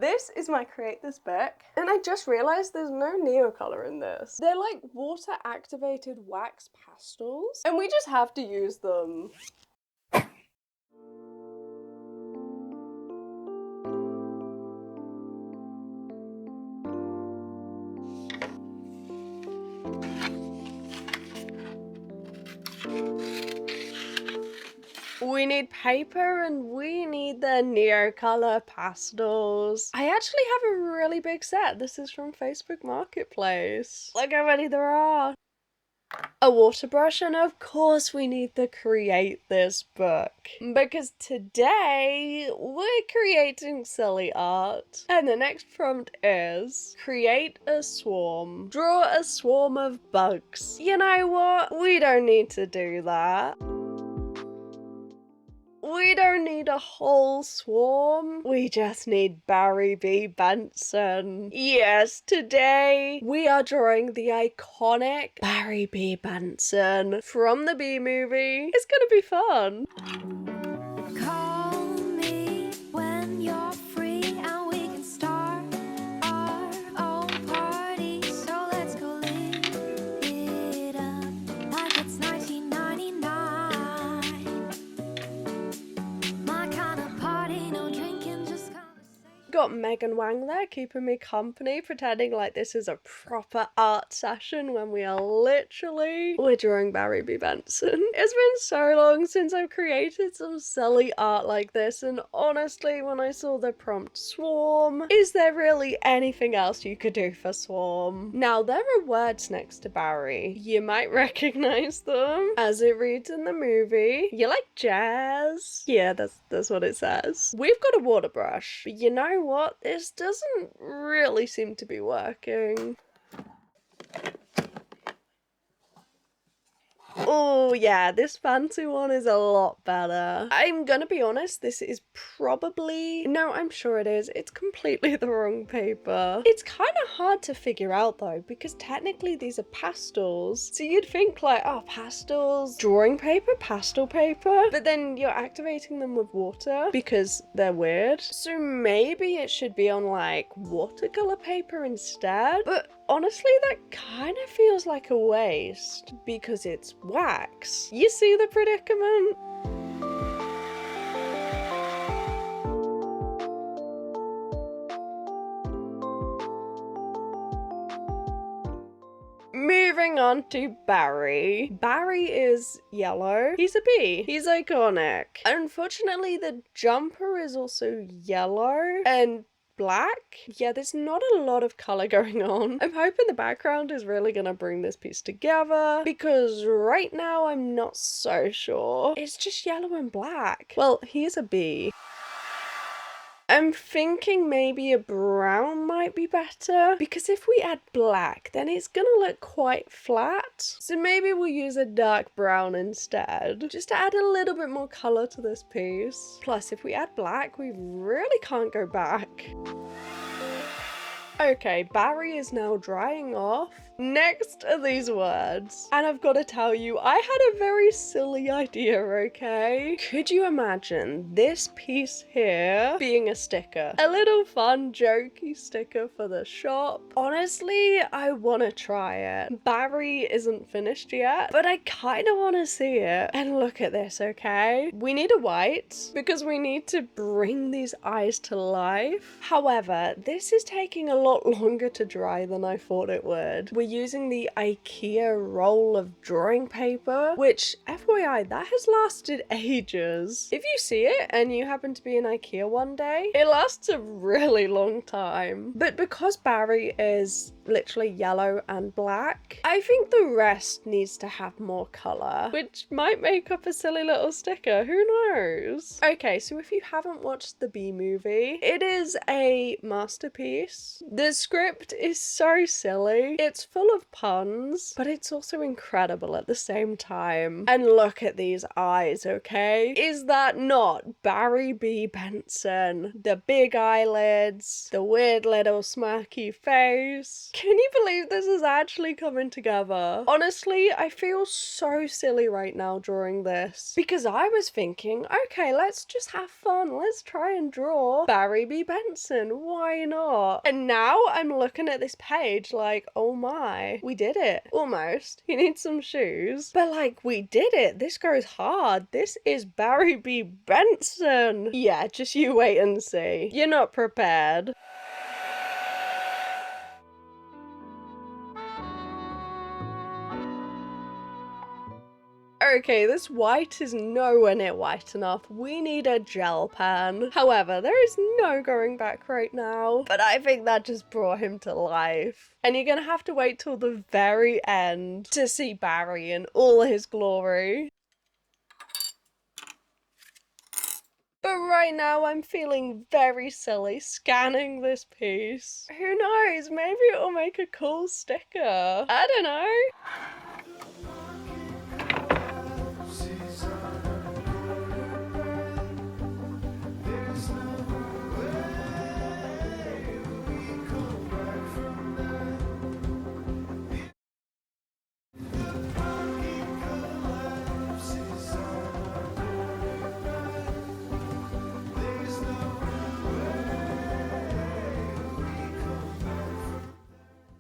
This is my Create This book, and I just realised there's no Neocolor in this. They're like water activated wax pastels, and we just have to use them. We need paper and we need the Neocolor pastels. I actually have a really big set. This is from Facebook Marketplace. Look how many there are. A water brush, and of course we need to create this book. Because today we're creating silly art. And the next prompt is create a swarm. Draw a swarm of bugs. You know what? We don't need to do that. We don't need a whole swarm. We just need Barry B. Benson. Yes, today we are drawing the iconic Barry B. Benson from the Bee Movie. It's gonna be fun. Call me when you're free and we can start our own party. So let's go live it up like it's 1999. Got Megan Wang there keeping me company, pretending like this is a proper art session when we're drawing Barry B. Benson. It's been so long since I've created some silly art like this, and honestly, when I saw the prompt swarm, is there really anything else you could do for swarm? Now, there are words next to Barry. You might recognize them as it reads in the movie. You like jazz? Yeah, that's what it says. We've got a water brush, but you know what? This doesn't really seem to be working. Oh yeah, this fancy one is a lot better. I'm gonna be honest, this is probably... No, I'm sure it is. It's completely the wrong paper. It's kind of hard to figure out though, because technically these are pastels. So you'd think like, oh, pastels, drawing paper, pastel paper, but then you're activating them with water because they're weird. So maybe it should be on like watercolor paper instead, but honestly, that kind of feels like a waste because it's wax. You see the predicament? Moving on to Barry. Barry is yellow. He's a bee. He's iconic. Unfortunately, the jumper is also yellow and black. Yeah, there's not a lot of color going on. I'm hoping the background is really gonna bring this piece together because right now I'm not so sure. It's just yellow and black. Well, he's a bee. I'm thinking maybe a brown might be better because if we add black, then it's gonna look quite flat. So maybe we'll use a dark brown instead, just to add a little bit more color to this piece. Plus, if we add black, we really can't go back. Okay, Barry is now drying off. Next are these words. And I've got to tell you, I had a very silly idea, okay? Could you imagine this piece here being a sticker? A little fun, jokey sticker for the shop. Honestly, I want to try it. Barry isn't finished yet, but I kind of want to see it. And look at this, okay? We need a white because we need to bring these eyes to life. However, this is taking a lot longer to dry than I thought it would. We're using the IKEA roll of drawing paper, which FYI, that has lasted ages. If you see it and you happen to be in IKEA one day, it lasts a really long time. But because Barry is literally yellow and black, I think the rest needs to have more color, which might make up a silly little sticker, who knows? Okay, so if you haven't watched the Bee Movie, it is a masterpiece. The script is so silly. It's full of puns, but it's also incredible at the same time. And look at these eyes, okay? Is that not Barry B. Benson? The big eyelids, the weird little smirky face. Can you believe this is actually coming together? Honestly, I feel so silly right now drawing this because I was thinking, okay, let's just have fun. Let's try and draw Barry B. Benson. Why not? And now I'm looking at this page like, oh my, we did it. Almost. He needs some shoes. But like, we did it. This goes hard. This is Barry B. Benson. Yeah, just you wait and see. You're not prepared. Okay, this white is nowhere near white enough. We need a gel pen. However, there is no going back right now. But I think that just brought him to life. And you're gonna have to wait till the very end to see Barry in all his glory. But right now I'm feeling very silly scanning this piece. Who knows, maybe it'll make a cool sticker. I don't know.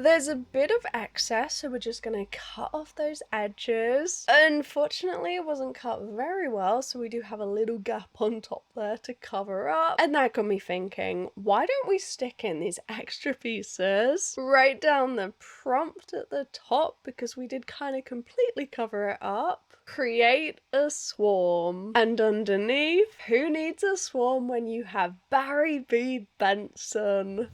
There's a bit of excess, so we're just gonna cut off those edges. Unfortunately, it wasn't cut very well, so we do have a little gap on top there to cover up. And that got me thinking, why don't we stick in these extra pieces right down the prompt at the top, because we did kind of completely cover it up. Create a swarm. And underneath, who needs a swarm when you have Barry B. Benson?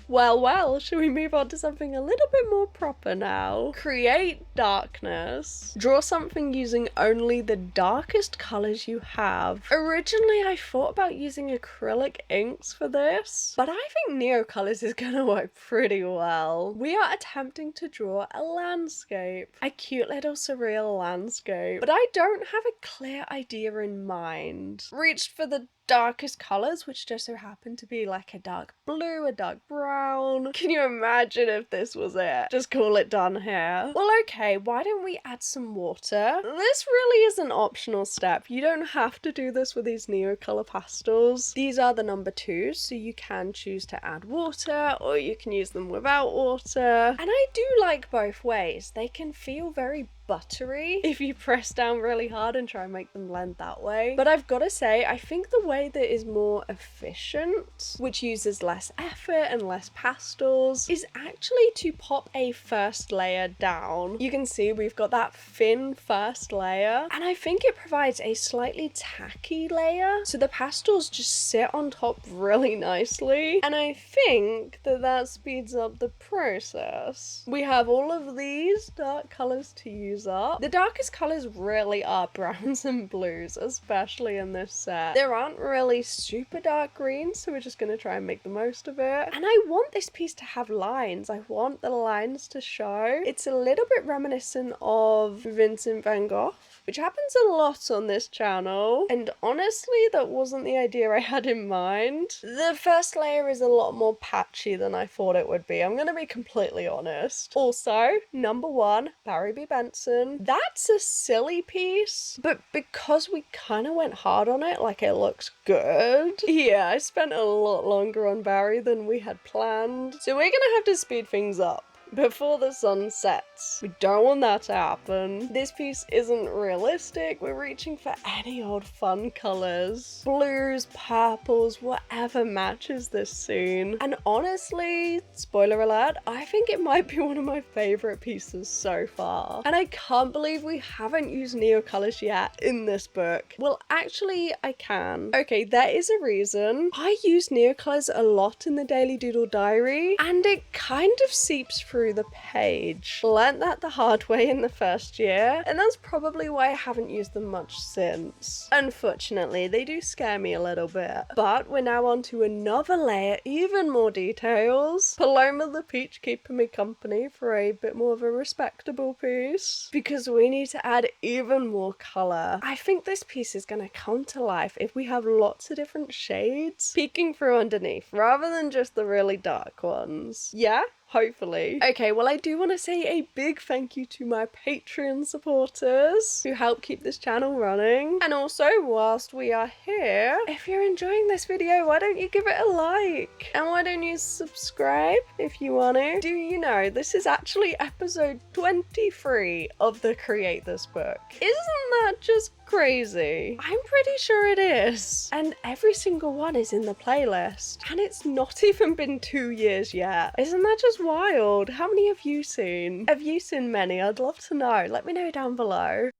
Well, shall we move on to something a little bit more proper now? Create darkness. Draw something using only the darkest colours you have. Originally, I thought about using acrylic inks for this, but I think Neocolors is gonna work pretty well. We are attempting to draw a landscape. A cute little surreal landscape, but I don't have a clear idea in mind. Reached for the darkest colours, which just so happen to be like a dark blue, a dark brown. Can you imagine if this was it? Just call it done here. Well, okay, why don't we add some water? This really is an optional step. You don't have to do this with these Neocolor pastels. These are the number 2s, so you can choose to add water or you can use them without water. And I do like both ways. They can feel very buttery if you press down really hard and try and make them blend that way. But I've got to say, I think the way that is more efficient, which uses less effort and less pastels, is actually to pop a first layer down. You can see we've got that thin first layer, and I think it provides a slightly tacky layer, so the pastels just sit on top really nicely, and I think that that speeds up the process. We have all of these dark colors to use up. The darkest colors really are browns and blues, especially in this set. There aren't really super dark greens, so we're just going to try and make the most of it. And I want this piece to have lines. I want the lines to show. It's a little bit reminiscent of Vincent van Gogh, which happens a lot on this channel, and honestly that wasn't the idea I had in mind. The first layer is a lot more patchy than I thought it would be, I'm gonna be completely honest. Also, number 1, Barry B. Benson. That's a silly piece, but because we kind of went hard on it, like it looks good. Yeah, I spent a lot longer on Barry than we had planned, so we're gonna have to speed things up before the sun sets. We don't want that to happen. This piece isn't realistic. We're reaching for any old fun colors. Blues, purples, whatever matches this scene. And honestly, spoiler alert, I think it might be one of my favorite pieces so far. And I can't believe we haven't used Neocolors yet in this book. Well, actually, I can. Okay, there is a reason. I use Neocolors a lot in the Daily Doodle Diary, and it kind of seeps through through the page. Learned that the hard way in the first year, and that's probably why I haven't used them much since. Unfortunately, they do scare me a little bit. But we're now on to another layer, even more details. Paloma the peach keeping me company for a bit more of a respectable piece, because we need to add even more color. I think this piece is going to come to life if we have lots of different shades peeking through underneath rather than just the really dark ones. Yeah? Hopefully. Okay, well, I do want to say a big thank you to my Patreon supporters who help keep this channel running. And also, whilst we are here, if you're enjoying this video, why don't you give it a like? And why don't you subscribe if you want to? Do you know, this is actually episode 23 of the Create This book. Isn't that just crazy? I'm pretty sure it is. And every single one is in the playlist. And it's not even been 2 years yet. Isn't that just wild? How many have you seen? Have you seen many? I'd love to know. Let me know down below.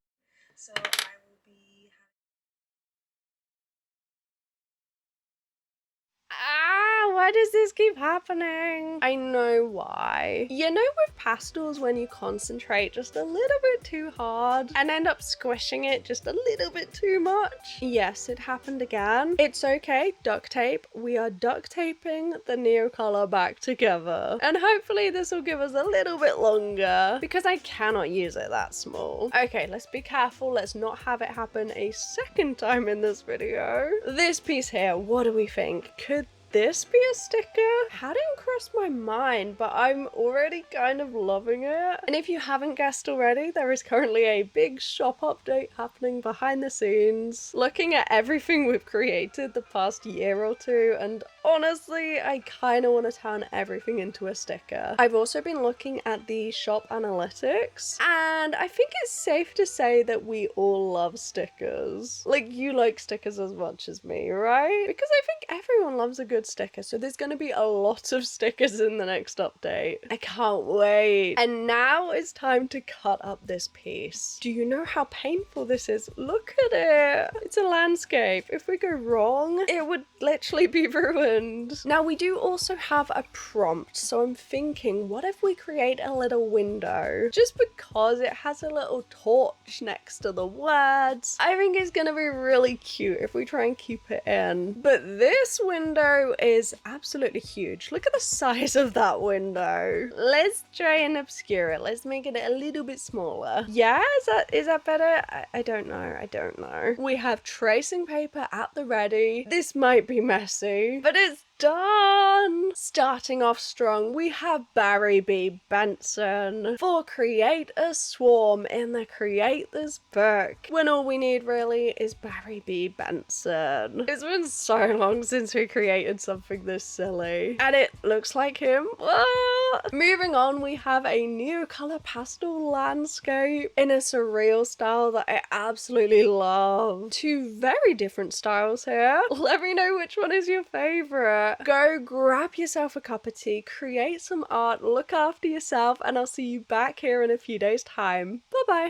So I will be... Why does this keep happening? I know why. You know, with pastels, when you concentrate just a little bit too hard and end up squishing it just a little bit too much? Yes, it happened again. It's okay, duct tape. We are duct taping the Neocolor back together. And hopefully this will give us a little bit longer because I cannot use it that small. Okay, let's be careful. Let's not have it happen a second time in this video. This piece here, what do we think? Could this be a sticker? Hadn't crossed my mind, but I'm already kind of loving it. And if you haven't guessed already, there is currently a big shop update happening behind the scenes, looking at everything we've created the past year or two, and honestly, I kind of want to turn everything into a sticker. I've also been looking at the shop analytics, and I think it's safe to say that we all love stickers. Like, you like stickers as much as me, right? Because I think everyone loves a good sticker, so there's going to be a lot of stickers in the next update. I can't wait. And now it's time to cut up this piece. Do you know how painful this is? Look at it. It's a landscape. If we go wrong, it would literally be ruined. Now, we do also have a prompt, so I'm thinking, what if we create a little window? Just because it has a little torch next to the words. I think it's going to be really cute if we try and keep it in. But this window is absolutely huge. Look at the size of that window. Let's try and obscure it. Let's make it a little bit smaller. Yeah, is that better? I don't know. We have tracing paper at the ready. This might be messy, but it's done. Starting off strong, we have Barry B. Benson for Create a Swarm in the Create This book, when all we need really is Barry B. Benson. It's been so long since we created something this silly, and it looks like him. Moving on, we have a new color pastel landscape in a surreal style that I absolutely love. Two very different styles here. Let me know which one is your favorite. Go grab yourself a cup of tea, create some art, look after yourself, and I'll see you back here in a few days' time. Bye bye.